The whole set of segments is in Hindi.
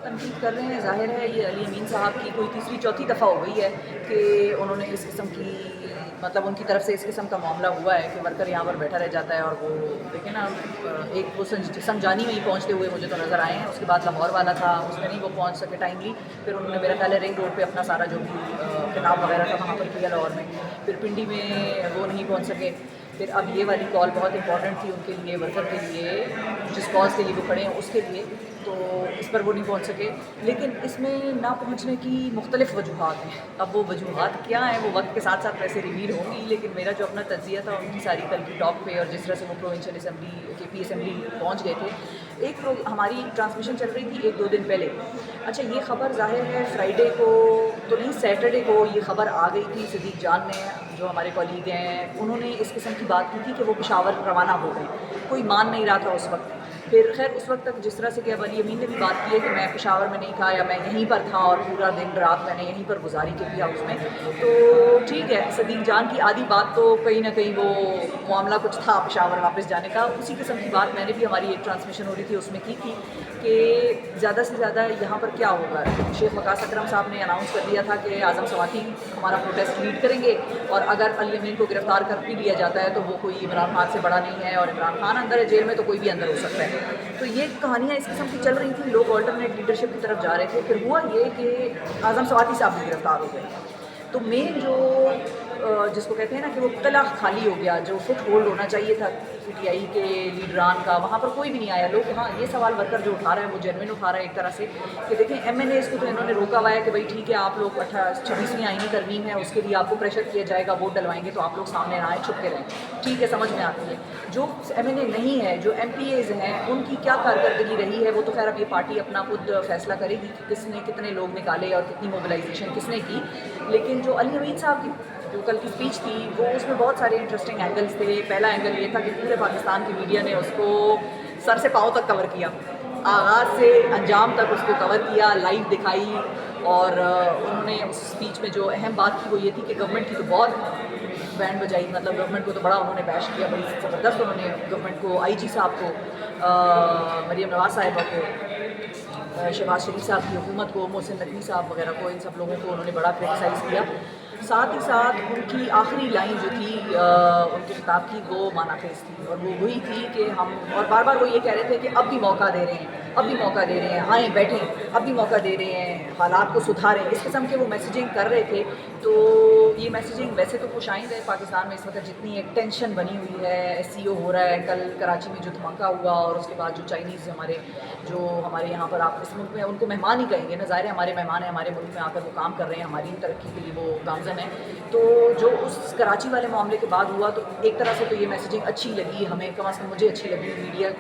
तनकीद कर रहे हैं, ज़ाहिर है ये अली अमीन साहब की कोई तीसरी चौथी दफ़ा हो गई है कि उन्होंने इस किस्म की मतलब उनकी तरफ से इस किस्म का मामला हुआ है कि वर्कर यहाँ पर बैठा रह जाता है और वो देखें ना एक वो संजानी में ही पहुँचते हुए मुझे तो नज़र आए हैं। उसके बाद लाहौर वाला था, उसमें नहीं वो पहुँच सके टाइमली, फिर उन्होंने मेरा ख्याल है रिंग रोड पे अपना सारा जो भी खिताब वगैरह था वहाँ पर किया लाहौर में, फिर पिंडी में वो नहीं पहुँच सके। फिर अब ये वाली कॉल बहुत इंपॉर्टेंट थी उनके लिए, वर्कर के लिए, जिस कॉज के लिए वो खड़े हैं उसके लिए, तो इस पर वो नहीं पहुंच सके। लेकिन इसमें ना पहुंचने की मुख्तलिफ वजूहात हैं। अब वो वजूहात क्या हैं वो वक्त के साथ साथ वैसे रिवील होंगी, लेकिन मेरा जो अपना तज्जिया था उनकी सारी कल की टॉक पे और जिस तरह से वो प्रोविंशियल असम्बली के पी असम्बली पहुँच गए थे, हमारी ट्रांसमिशन चल रही थी 1-2 दिन पहले। अच्छा, ये ख़बर ज़ाहिर है फ्राइडे को तो नहीं, सैटरडे को ये ख़बर आ गई थी। सिद्दीक जान ने, जो हमारे कॉलीग हैं, उन्होंने इस किस्म की बात की थी कि वो पेशावर रवाना हो गए। कोई मान नहीं रहा था उस वक्त। फिर खैर उस वक्त तक जिस तरह से कि अब अली अमीन ने भी बात की है कि मैं पेशावर में नहीं था या मैं यहीं पर था और पूरा दिन रात मैंने यहीं पर गुजारी के भी हाउस में, तो ठीक है। सदीक जान की आधी बात तो कहीं ना कहीं वो मामला कुछ था पेशावर वापस जाने का, उसी किस्म की बात मैंने भी, हमारी एक ट्रांसमिशन हो रही थी उसमें की थी कि ज़्यादा से ज़्यादा यहाँ पर क्या होगा। शेख वकास अकरम साहब ने अनाउंस कर दिया था कि आज़म सवाती हमारा प्रोटेस्ट लीड करेंगे और अगर अली अमीन को गिरफ़्तार कर भी लिया जाता है तो वो कोई इमरान खान से बड़ा नहीं है और इमरान खान अंदर है जेल में तो कोई भी अंदर हो सकता है। तो ये कहानियाँ इस किस्म की चल रही थी, लोग ऑल्टरनेट लीडरशिप की तरफ जा रहे थे। फिर हुआ ये कि आज़म सवाती साहब भी गिरफ़्तार हो गए। तो मेन जो जिसको कहते हैं ना कि वो तला खाली हो गया, जो फुट होल्ड होना चाहिए था पीटीआई के लीडरान का, वहाँ पर कोई भी नहीं आया। लोग, हाँ, ये सवाल वर्कर जो उठा रहा है वो जेन्युइन उठा रहा है एक तरह से कि देखें एमएनएज़ को तो इन्होंने रोका हुआ है कि भाई ठीक है, आप लोग 26वीं आईनी तरमीम है उसके लिए आपको प्रेशर किया जाएगा, वोट डलवाएंगे तो आप लोग सामने ना आए, छुप के रहें, ठीक है, समझ में आती है। जो एमएनए नहीं है, जो एमपीएज़ हैं, उनकी क्या कारकर्दगी रही है वो तो खैर अब ये पार्टी अपना खुद फैसला करेगी कि किसने कितने लोग निकाले और कितनी मोबिलाइजेशन किसने की। लेकिन जो अली अमीन साहब की जो कल की स्पीच थी वो, उसमें बहुत सारे इंटरेस्टिंग एंगल्स थे। पहला एंगल ये था कि पूरे पाकिस्तान की मीडिया ने उसको सर से पाँव तक कवर किया, आगाज़ से अंजाम तक उसको कवर किया, लाइव दिखाई। और उन्होंने उस स्पीच में जो अहम बात थी वो ये थी कि गवर्नमेंट की तो बहुत बैंड बजाई, मतलब गवर्नमेंट को तो बड़ा उन्होंने बैश किया, बड़ी ज़बरदस्त उन्होंने गवर्नमेंट को, आईजी साहब को, मरीम नवाज़ साहिबा को, शहबाज शरीफ साहब की हुकूमत को, मोहसिन नकवी साहब वगैरह को, इन सब लोगों को उन्होंने बड़ा क्रिटिसाइज़ किया। साथ ही साथ उनकी आखिरी लाइन जो थी उनके खिताब की, वो मानाखेज़ थी और वो वही थी कि हम, और बार बार वो ये कह रहे थे कि अब भी मौका दे रहे हैं, अब भी मौका दे रहे हैं, आएँ बैठें, अब भी मौका दे रहे हैं, हालात को सुधारें, इस किस्म के वो मैसेजिंग कर रहे थे। तो ये मैसेजिंग वैसे तो खुशाइंद है पाकिस्तान में इस वक्त, जितनी एक टेंशन बनी हुई है, एससीओ हो रहा है, कल कराची में जो धमाका हुआ और उसके बाद जो चाइनीज़ हमारे यहाँ पर, आप इस मुल्क में उनको मेहमान ही कहेंगे ना, ज़ाहिर है हमारे मेहमान हैं, हमारे मुल्क में आकर वो काम कर रहे हैं, हमारी तरक्की के लिए वो गामज़न है। तो जो उस कराची वाले मामले के बाद हुआ, तो एक तरह से तो ये मैसेजिंग अच्छी लगी हमें, कम अज़ कम मुझे अच्छी लगी मीडिया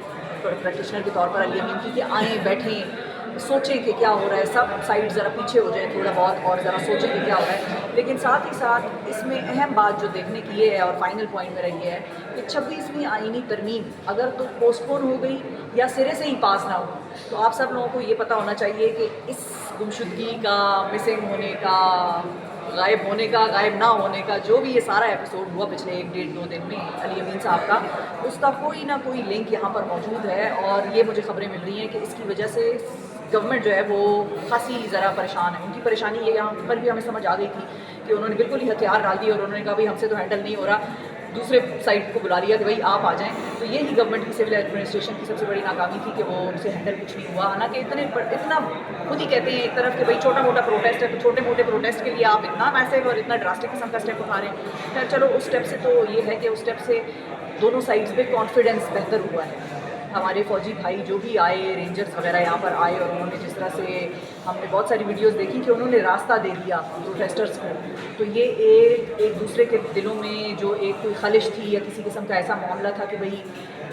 प्रैक्टिशनर के तौर पर अली अमीन की, कि आएँ बैठें, सोचें कि क्या हो रहा है, सब साइड ज़रा पीछे हो जाए थोड़ा बहुत और ज़रा सोचें कि क्या हो रहा है। लेकिन साथ ही साथ इसमें अहम बात जो देखने की ये है और फाइनल पॉइंट मेरा ये है कि 26वीं आईनी तरमीम अगर तो पोस्टपोन हो गई या सिरे से ही पास ना हो, तो आप सब लोगों को ये पता होना चाहिए कि इस गुमशुदगी का, मिसिंग होने का, गायब होने का, गायब ना होने का, जो भी ये सारा एपिसोड हुआ पिछले 1-1.5-2 दिन में अली अमीन साहब का, उसका कोई ना कोई लिंक यहाँ पर मौजूद है। और ये मुझे खबरें मिल रही हैं कि इसकी वजह से गवर्नमेंट जो है वो खासी ज़रा परेशान है। उनकी परेशानी ये यहाँ पर भी हमें समझ आ गई थी कि उन्होंने बिल्कुल ही हथियार डाल दिए और उन्होंने कहा भाई हमसे तो हैंडल नहीं हो रहा, दूसरे साइड को बुला लिया कि भाई आप आ जाएं। तो यही गवर्नमेंट की सिविल एडमिनिस्ट्रेशन की सबसे बड़ी नाकामी थी कि वो उनसे हैंडल कुछ नहीं हुआ। हालांकि इतना खुद ही कहते हैं एक तरफ कि भाई छोटा मोटा प्रोटेस्ट है, तो छोटे मोटे प्रोटेस्ट के लिए आप इतना मैसिव और इतना ड्रास्टिक किस्म का स्टेप उठा रहे हैं। खैर चलो, उस स्टेप से तो ये है कि उस स्टेप से दोनों साइड्स पे कॉन्फिडेंस बेहतर हुआ है। हमारे फ़ौजी भाई जो भी आए, रेंजर्स वगैरह यहाँ पर आए, और उन्होंने जिस तरह से, हमने बहुत सारी वीडियोस देखी कि उन्होंने रास्ता दे दिया प्रोटेस्टर्स को। तो ये एक दूसरे के दिलों में जो एक कोई खलिश थी या किसी किस्म का ऐसा मामला था कि भाई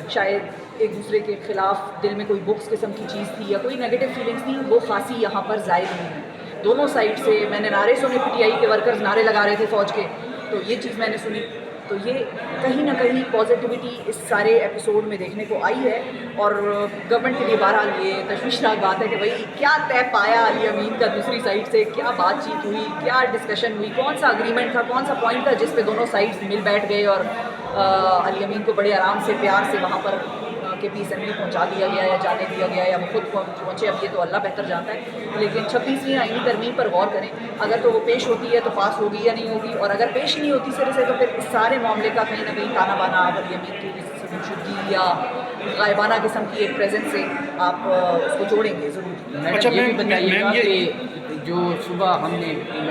शायद एक दूसरे के ख़िलाफ़ दिल में कोई बुक्स किस्म की चीज़ थी या कोई नेगेटिव फीलिंग्स थी, वो खासी यहाँ पर ज़ाहिर हुई है दोनों साइड से। मैंने नारे सुने, पीटीआई के वर्कर्स नारे लगा रहे थे फ़ौज के, तो ये चीज़ मैंने सुनी। तो ये कहीं ना कहीं पॉजिटिविटी इस सारे एपिसोड में देखने को आई है। और गवर्नमेंट के लिए बहरहाल ये तशवीशनाक बात है कि भाई क्या तय पाया अली अमीन का दूसरी साइड से, क्या बातचीत हुई, क्या डिस्कशन हुई, कौन सा अग्रीमेंट था, कौन सा पॉइंट था जिस पे दोनों साइड्स मिल बैठ गए और अली अमीन को बड़े आराम से, प्यार से वहाँ पर KP असेंबली पहुंचा दिया गया या जाने दिया गया या वो खुद पहुंचे, अब ये तो अल्लाह बेहतर जानता है। लेकिन 26वीं आईनी तरमीम पर गौर करें, अगर तो वो पेश होती है तो पास होगी या नहीं होगी, और अगर पेश नहीं होती सिरे से तो फिर इस सारे मामले का कहीं ना कहीं ताना बाना अली अमीन की शुद्धि या गायबाना किस्म की एक प्रेजेंस से आप उसको जोड़ेंगे ज़रूर। अच्छा, ये भी बताइएगा कि जो सुबह हमने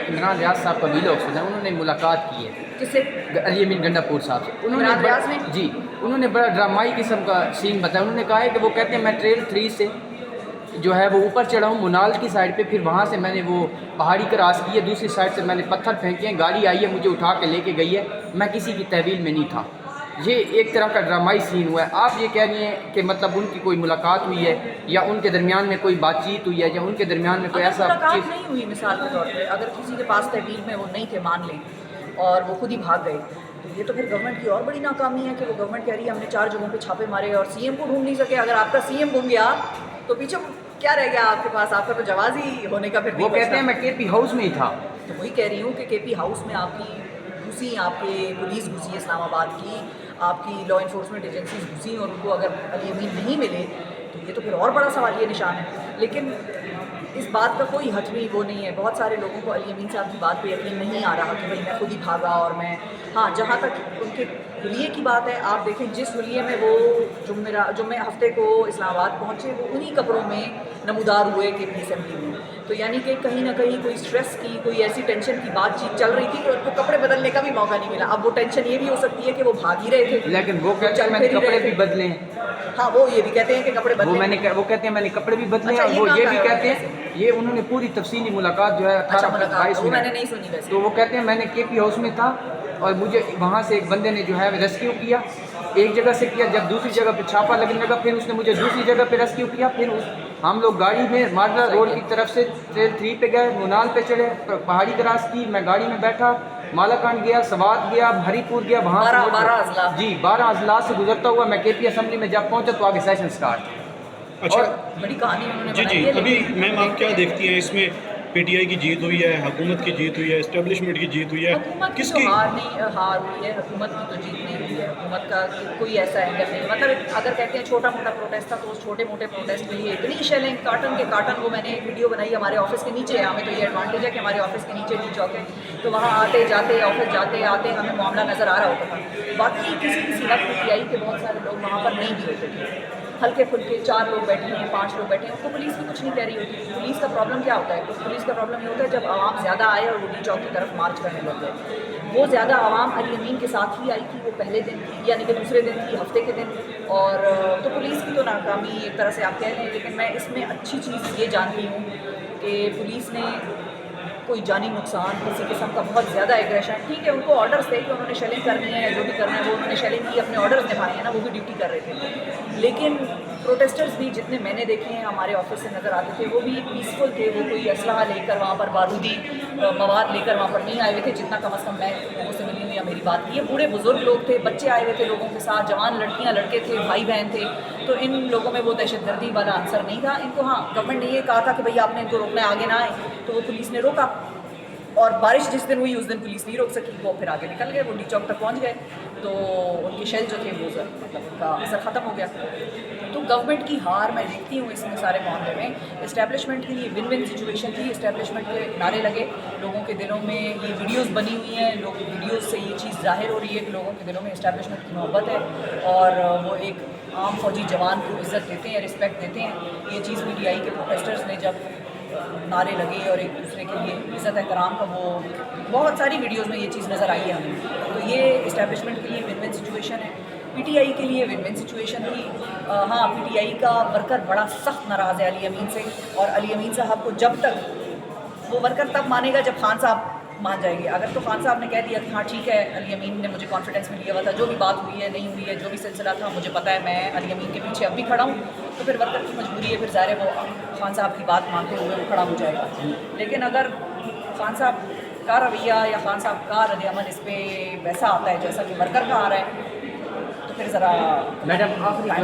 इमरान रियाज साहब का वीडियो सुना, उन्होंने मुलाकात की है किससे? अली अमीन गंडापुर साहब से। इमरान रियाज ने? जी, उन्होंने बड़ा ड्रामाई किस्म का सीन बताया। उन्होंने कहा है कि वो कहते हैं मैं ट्रेल 3 से जो है वो ऊपर चढ़ा हूँ मुनाल की साइड पे, फिर वहाँ से मैंने वो पहाड़ी क्रॉस की है, दूसरी साइड से मैंने पत्थर फेंके हैं, गाड़ी आई है मुझे उठा के लेके गई है, मैं किसी की तहवील में नहीं था। ये एक तरह का ड्रामाई सीन हुआ है। आप ये कह रही हैं कि मतलब उनकी कोई मुलाकात हुई है या उनके दरमियान में कोई बातचीत हुई है या उनके दरमियान में कोई ऐसा मुलाकात नहीं हुई, मिसाल के तौर पे अगर किसी के पास तहवील में वो नहीं थे मान लें और वो खुद ही भाग गए, तो ये तो फिर गवर्नमेंट की और बड़ी नाकामी है कि वो गवर्नमेंट कह रही है हमने 4 जगहों पे छापे मारे और CM को ढूंढ नहीं सके। अगर आपका CM गुम गया तो पीछे क्या रह गया आपके पास? आपका तो जवाज ही होने का फिर वो कहते हैं मैं KP हाउस में ही था। तो वही कह रही हूँ कि KP हाउस में आपकी घुसी, आपके पुलिस घुसी इस्लामाबाद की, आपकी लॉ इन्फोर्समेंट एजेंसीज घुसी और उनको अगर अली अमीन नहीं मिले तो ये तो फिर और बड़ा सवालिया निशान है। लेकिन इस बात का कोई हटवी वो नहीं है। बहुत सारे लोगों को अली अमीन साहब की बात पे यकीन नहीं आ रहा कि भाई मैं खुद ही भागा और मैं, हाँ जहाँ तक उनके हुलिये की बात है, आप देखें जिस हुलिये में वो जुम्मे हफ्ते को इस्लामाबाद पहुँचे वो उन्हीं कपड़ों में नमूदार हुए KP असेंबली में। तो यानी कि कहीं ना कहीं कोई स्ट्रेस की, कोई ऐसी टेंशन की बातचीत चल रही थी तो उनको कपड़े बदलने का भी मौका नहीं मिला। अब वो टेंशन ये भी हो सकती है कि वो भाग ही रहे थे, लेकिन वो कहते हैं मैंने कपड़े भी बदले हैं। हाँ वो ये भी कहते हैं कि कपड़े बदले, वो कहते हैं मैंने कपड़े भी बदले हैं। अच्छा, और वो ये भी कहाँ कहते हैं, ये उन्होंने पूरी तफसीली मुलाकात जो है 18-22 मैंने नहीं सुनी वैसे। तो वो कहते हैं मैंने KP हाउस में था और मुझे वहाँ से एक बंदे ने जो है रेस्क्यू किया, एक जगह से किया, जब दूसरी जगह पे छापा लगने लगा फिर उसने मुझे दूसरी जगह पे रेस्क्यू किया। फिर हम लोग गाड़ी में माडला रोड की तरफ से ट्रेल 3 पे गए, मुनाल पे चढ़े, पहाड़ी क्रॉस की, मैं गाड़ी में बैठा, मालाकांड गया, सवात गया, हरीपुर गया, वहाँ से 12 अजला से गुजरता हुआ मैं KP असेंबली में जब पहुँचा तो आगे सेशन स्टार्ट। अच्छा, बड़ी कहानी उन्होंने जी बनाई जी, है। अभी मैम आप क्या देखती हैं इसमें? PTI की जीत हुई है, हुकूमत की जीत हुई है, एस्टेब्लिशमेंट की जीत हुई है, हुकूमत की किसकी? तो हार हुई है, हुकूमत की तो जीत नहीं हुई है। हुकूमत का कोई ऐसा एंगल नहीं, मतलब अगर कहते हैं छोटा मोटा प्रोटेस्ट था तो उस छोटे मोटे प्रोटेस्ट के लिए इतनी शेलिंग कार्टन के कार्टन, वो मैंने एक वीडियो बनाई हमारे ऑफिस के नीचे है। हमें तो ये एडवांटेज है कि हमारे ऑफिस के नीचे टी चौक है, तो वहाँ आते जाते ऑफिस जाते आते हमें मामला नज़र आ रहा होता था। बाकी किसी वक्त PTI के बहुत सारे लोग वहाँ पर नहीं भी होते थे, हल्के फुल्के 4 लोग बैठे हैं, 5 लोग बैठे हैं, उनको पुलिस भी कुछ नहीं कह रही होती। पुलिस का प्रॉब्लम क्या होता है? तो पुलिस का प्रॉब्लम ये होता है जब आवाम ज़्यादा आए और वो डी चौक की तरफ मार्च करने लग गए। वो ज़्यादा आवाम अली अमीन के साथ ही आई थी, वो पहले दिन थी यानी कि दूसरे दिन थी, हफ्ते के दिन। और तो पुलिस की तो नाकामी एक तरह से आप कह रहे हैं, लेकिन मैं इसमें अच्छी चीज़ ये जानती हूँ कि पुलिस ने कोई जानी नुकसान किसी किस्म का बहुत ज़्यादा एग्रेशन, ठीक है उनको ऑर्डर्स थे कि उन्होंने शेलिंग करनी है या जो भी करना है वो उन्होंने शेलिंग की, अपने ऑर्डर्स निभाए हैं ना, वो भी ड्यूटी कर रहे थे। लेकिन प्रोटेस्टर्स भी जितने मैंने देखे हैं हमारे ऑफिस से नज़र आते थे वो भी पीसफुल थे, वो कोई असलहा लेकर वहाँ पर बारूदी मवाद लेकर वहाँ पर नहीं आए हुए थे, जितना कम अज़ कम मैं लोगों से मिली हुई या मेरी बात की है। बूढ़े बुजुर्ग लोग थे, बच्चे आए हुए थे लोगों के साथ, जवान लड़कियाँ लड़के थे, भाई बहन थे, तो इन लोगों में वो दहशतगर्दी वाला आंसर नहीं था। इनको हाँ गवर्नमेंट ने ये कहा था कि भाई आपने इनको रोकना है, आगे ना आए, तो वो पुलिस ने रोका। और बारिश जिस दिन हुई उस दिन पुलिस नहीं रोक सकी, वो फिर आगे निकल गए, वो डी चौक तक पहुँच गए, तो उनके शेल जो थे वो मतलब उनका असर ख़त्म हो गया। तो गवर्नमेंट की हार मैं देखती हूँ इसमें सारे मामले में। इस्टेब्लिशमेंट के लिए विन विन सिचुएशन थी, इस्टेब्लिशमेंट के नारे लगे, लोगों के दिलों में ये वीडियोस बनी हुई हैं, लोग वीडियोस से ये चीज़ जाहिर हो रही है कि लोगों के दिलों में इस्टेब्लिशमेंट की मोहब्बत है और वो एक आम फौजी जवान को इज़्ज़त देते हैं, रिस्पेक्ट देते हैं। ये चीज़ PTI के प्रोटेस्टर्स ने जब नारे लगे और एक दूसरे के लिए इज़्ज़त एहतराम का, वो बहुत सारी वीडियोस में ये चीज़ नज़र आई है हमें। तो ये इस्टेब्लिशमेंट के लिए विन विन सिचुएशन है, PTI के लिए विन विन सिचुएशन थी। हाँ PTI का वर्कर बड़ा सख्त नाराज़ है अली अमीन से, और अली अमीन साहब को जब तक वो वर्कर तब मानेगा जब खान साहब मान जाएंगे। अगर तो खान साहब ने कह दिया कि हाँ ठीक है, अली अमीन ने मुझे कॉन्फिडेंस में लिया हुआ था, जो भी बात हुई है नहीं हुई है, जो भी सिलसिला था मुझे पता है, मैं अली अमीन के पीछे अब भी खड़ा हूँ, तो फिर वर्कर की मजबूरी है, फिर ज़ाहिर है वो खान साहब की बात मानते हुए वो खड़ा हो जाएगा। लेकिन अगर खान साहब का रवैया या खान साहब का रद्द-ए-अमल इस पर वैसा आता है जैसा कि वर्कर का आ रहा है, तो फिर ज़रा मैडम आखिरी